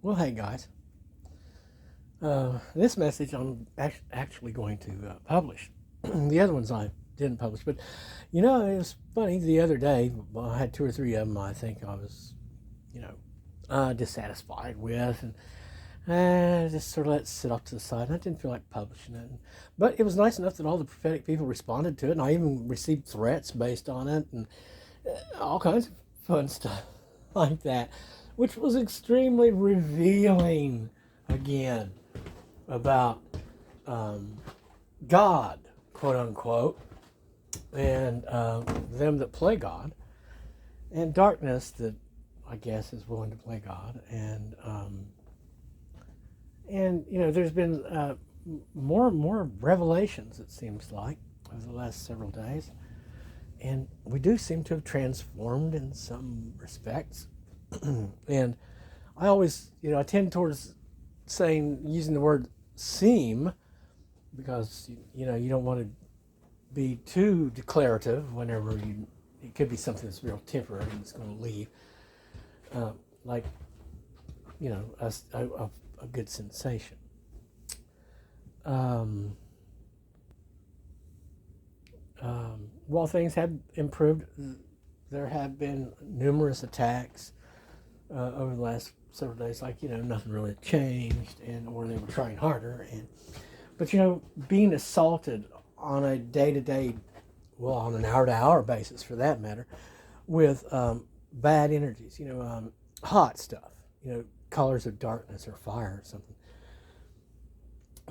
Well, hey guys, this message I'm actually going to publish. The other ones I didn't publish, but it was funny. The other day, well, I had two or three of them. I think I was, you know, dissatisfied with, and just sort of let it sit off to the side. And I didn't feel like publishing it, but it was nice enough that all the prophetic people responded to it, and I even received threats based on it, and all kinds of fun stuff like that, which was extremely revealing again about um, God, quote unquote, and them that play God, and darkness that I guess is willing to play God, and there's been more and more revelations. It seems like over the last several days, and we do seem to have transformed in some respects. And I always, I tend towards using the word seem because you don't want to be too declarative whenever it could be something that's real temporary and it's going to leave, like a good sensation. Um, while things have improved, there have been numerous attacks over the last several days. Like nothing really changed, or they were trying harder, but being assaulted on a day-to-day, well, on an hour-to-hour basis for that matter, with bad energies, hot stuff, colors of darkness or fire or something.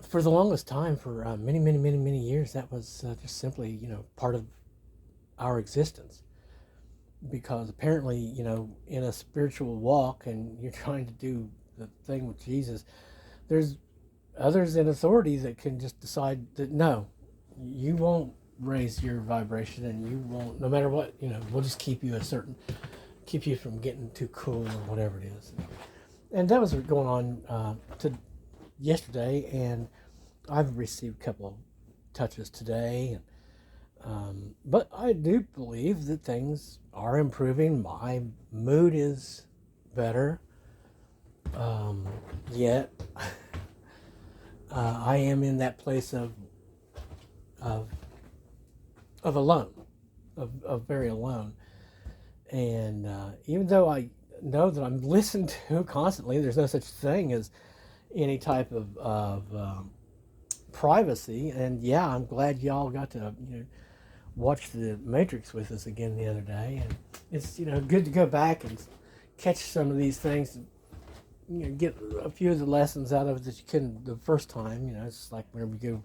For the longest time, for many, many, many, many years, that was just simply, part of our existence. Because apparently, in a spiritual walk and you're trying to do the thing with Jesus, there's others in authority that can just decide that no, you won't raise your vibration, and you won't, no matter what, we'll just keep you from getting too cool or whatever it is. And that was going on to yesterday, and I've received a couple of touches today, but I do believe that things are improving. My mood is better, yet I am in that place of alone, of very alone. And even though I know that I'm listened to constantly, there's no such thing as any type of privacy. And yeah, I'm glad y'all got to watch The Matrix with us again the other day, and it's good to go back and catch some of these things, and get a few of the lessons out of it that you couldn't the first time. It's like whenever you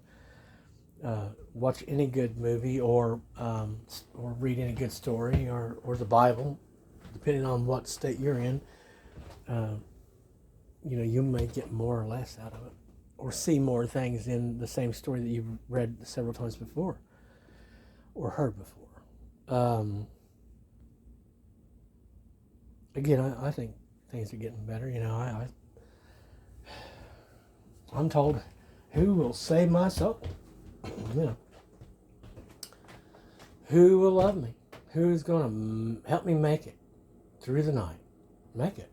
go watch any good movie, or read any good story, or the Bible, depending on what state you're in. Uh, you may get more or less out of it, or see more things in the same story that you've read several times before or heard before. Again, I think things are getting better. I'm told, who will save my soul? you know, who will love me? Who's going to help me make it through the night? Make it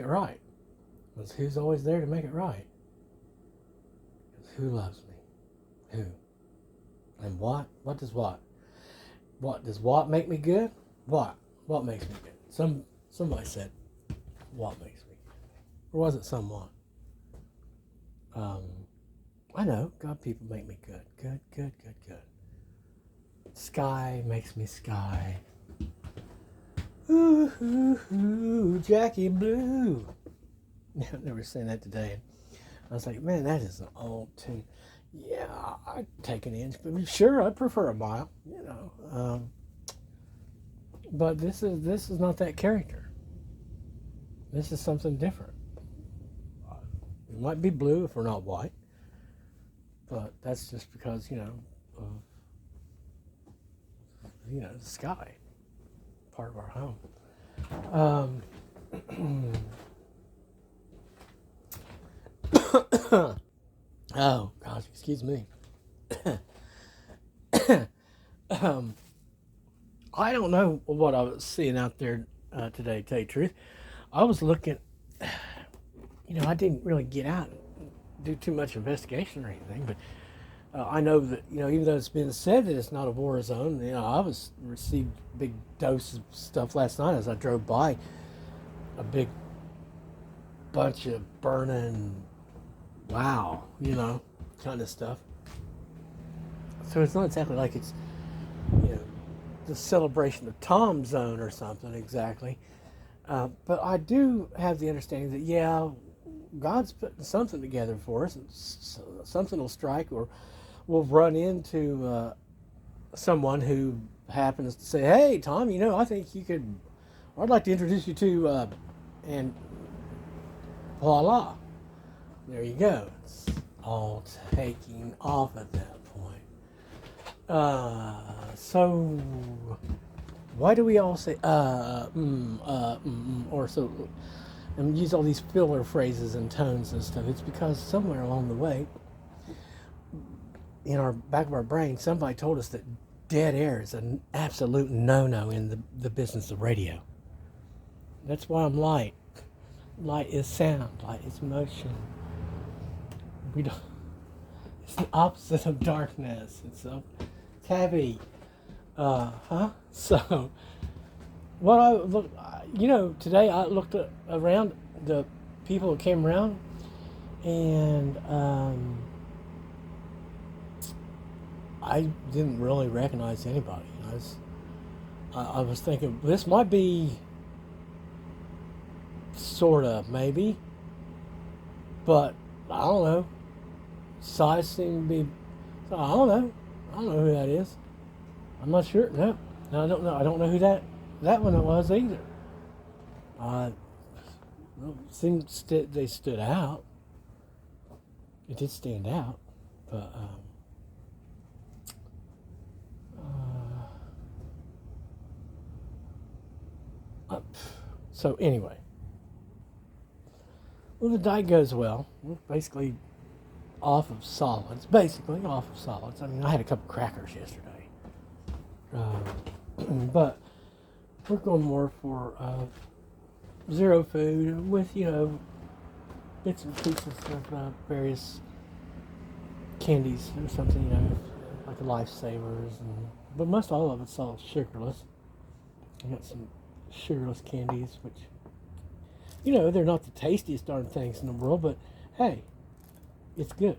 right. Because who's always there to make it right? Because who loves me? Who? And what? What does what? What does what make me good? What? What makes me good? Somebody said, what makes me good? Or was it someone? I know, God people make me good. Good, good, good, good. Sky makes me sky. Ooh, ooh, ooh, Jackie Blue. I never sang that today. I was like, man, that is an old tune. Yeah, I'd take an inch, but sure, I'd prefer a mile. But this is not that character. This is something different. It might be blue if we're not white, but that's just because of the sky, part of our home. Oh gosh, excuse me. I don't know what I was seeing out there today, to tell you the truth. I was looking, I didn't really get out and do too much investigation or anything, but I know that, even though it's been said that it's not a war zone, I received big doses of stuff last night as I drove by a big bunch of burning, wow, kind of stuff. So it's not exactly like it's, the celebration of Tom Zone or something exactly. But I do have the understanding that, yeah, God's putting something together for us. And something will strike, or we'll run into someone who happens to say, hey, Tom, I think you could, I'd like to introduce you to, and voila, there you go. It's all taking off at that point. So why do we all say or so, and use all these filler phrases and tones and stuff? It's because somewhere along the way, in our back of our brain, somebody told us that dead air is an absolute no-no in the business of radio. That's why I'm light. Light is sound. Light is motion. It's the opposite of darkness. It's a tabby. So, what I look, today I looked around the people who came around, and I didn't really recognize anybody. I was thinking this might be sort of maybe, but I don't know. Size seemed to be. I don't know who that is. I'm not sure. No, I don't know. I don't know who that one was either. Seemed they stood out. It did stand out, but so anyway, well, the diet goes well. We're basically off of solids. I mean, I had a couple crackers yesterday. But we're going more for zero food with, bits and pieces of various candies or something, like the Lifesavers. But most all of it's all sugarless. I got some sugarless candies, which, they're not the tastiest darn things in the world, but hey, it's good.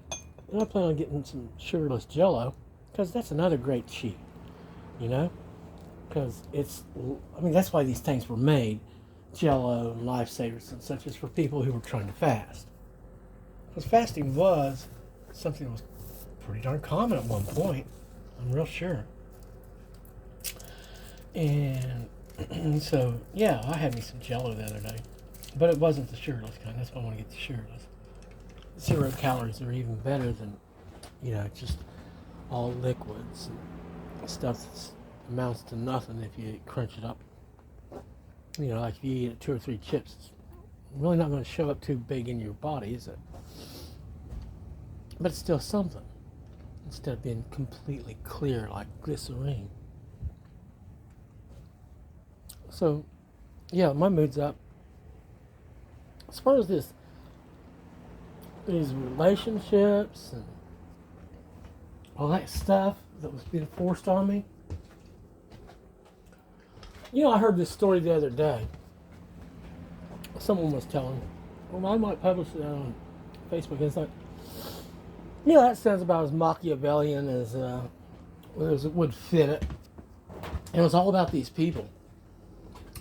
And I plan on getting some sugarless Jell-O, because that's another great cheat, because that's why these things were made, Jell-O and Lifesavers and such, is for people who were trying to fast. Because fasting was something that was pretty darn common at one point, I'm real sure. And so, yeah, I had me some Jell-O the other day, but it wasn't the sugarless kind. That's why I want to get the sugarless. 0 calories are even better than, just all liquids and stuff that amounts to nothing if you crunch it up. Like if you eat 2 or 3 chips, it's really not going to show up too big in your body, is it? But it's still something, instead of being completely clear like glycerine. So, yeah, my mood's up. As far as these relationships and all that stuff that was being forced on me. I heard this story the other day. Someone was telling, I might publish it on Facebook. It's like, that sounds about as Machiavellian as it would fit it. And it was all about these people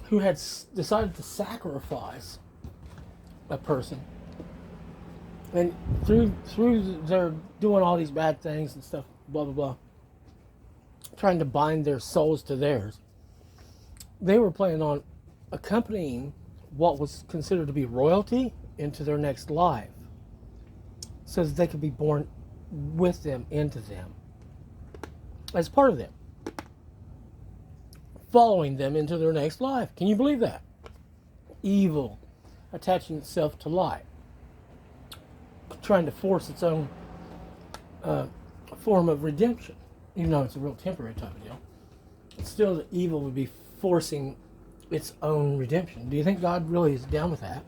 who had decided to sacrifice a person. And through their doing all these bad things and stuff, blah, blah, blah, trying to bind their souls to theirs, they were planning on accompanying what was considered to be royalty into their next life, so that they could be born with them, into them, as part of them, following them into their next life. Can you believe that? Evil attaching itself to light, trying to force its own form of redemption, even though it's a real temporary type of deal. Still, the evil would be forcing its own redemption. Do you think God really is down with that?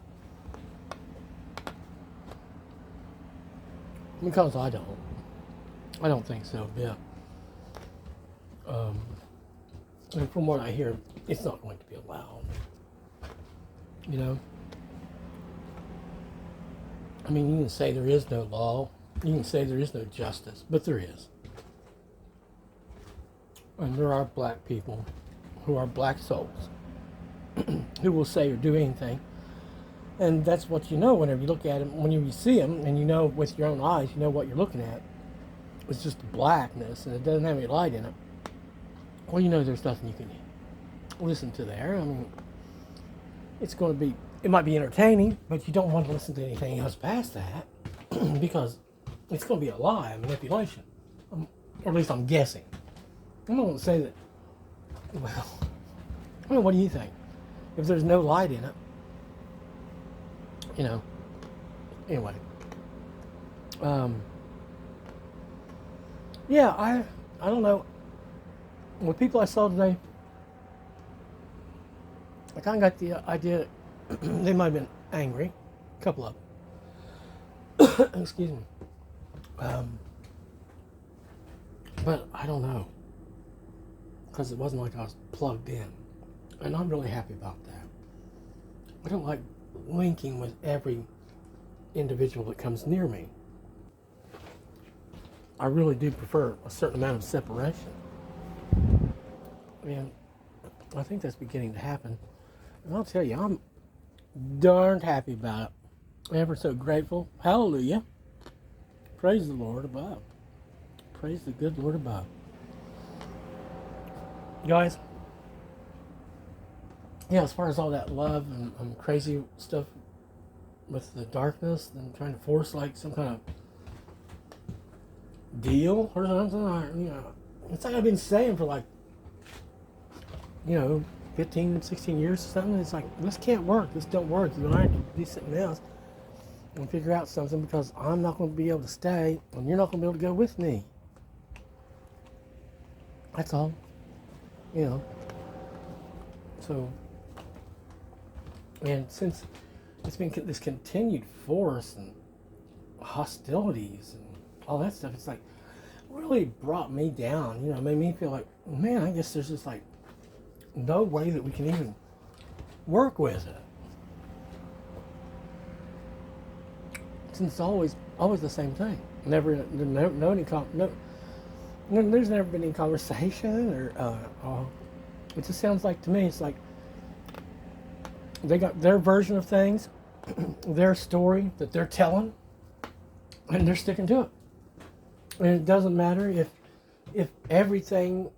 Because I don't. I don't think so, yeah. And from what I hear, it's not going to be allowed. You know? I mean, you can say there is no law. You can say there is no justice, but there is. And there are black people who are black souls who will say or do anything. And that's what you know whenever you look at them. When you see them and you know with your own eyes, you know what you're looking at. It's just blackness and it doesn't have any light in it. Well, you know there's nothing you can listen to there. I mean, it's going to be, it might be entertaining, but you don't want to listen to anything else past that because it's going to be a lie, a manipulation. Or at least I'm guessing. I'm not going to say that, well, I mean, what do you think? If there's no light in it, you know, anyway. Yeah, I don't know. With people I saw today, I kind of got the idea that they might have been angry. A couple of them. Excuse me. But I don't know. Because it wasn't like I was plugged in. And I'm really happy about that. I don't like linking with every individual that comes near me. I really do prefer a certain amount of separation. And I think that's beginning to happen. And I'll tell you, I'm darned happy about it. Ever so grateful. Hallelujah. Praise the Lord above. Praise the good Lord above. Guys, yeah, as far as all that love and crazy stuff with the darkness and trying to force like some kind of deal or something, or, you know, it's like I've been saying for like, you know, 15, 16 years or something. It's like, this can't work. This don't work. You and I have to do something else and figure out something because I'm not going to be able to stay and you're not going to be able to go with me. That's all. You know. So, and since it's been this continued force and hostilities and all that stuff, it's like really brought me down. You know, made me feel like, man, I guess there's just like no way that we can even work with it. Since it's always the same thing. There's never been any conversation or it just sounds like to me it's like they got their version of things, their story that they're telling, and they're sticking to it. And it doesn't matter if everything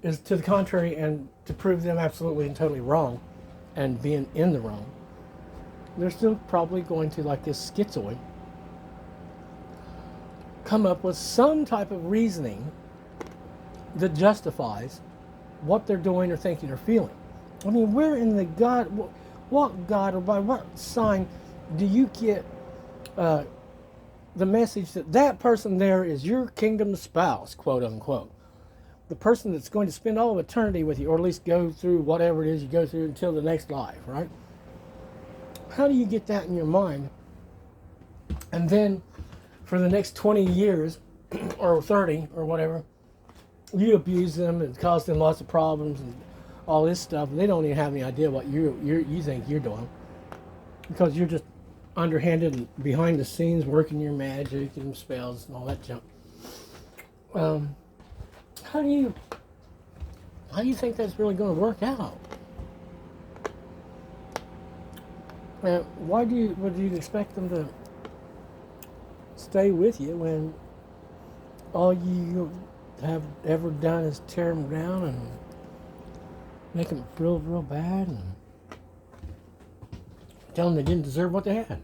is to the contrary and to prove them absolutely and totally wrong and being in the wrong. They're still probably going to, like this schizoid, come up with some type of reasoning that justifies what they're doing or thinking or feeling. I mean, where in the God, what God or by what sign do you get the message that that person there is your kingdom spouse, quote unquote? The person that's going to spend all of eternity with you, or at least go through whatever it is you go through until the next life, right? How do you get that in your mind? And then for the next 20 years or 30 or whatever, you abuse them and cause them lots of problems and all this stuff. And they don't even have any idea what you think you're doing because you're just underhanded and behind the scenes working your magic and spells and all that junk. How do you think that's really going to work out? Would you expect them to stay with you when all you have ever done is tear them down and make them feel real bad and tell them they didn't deserve what they had?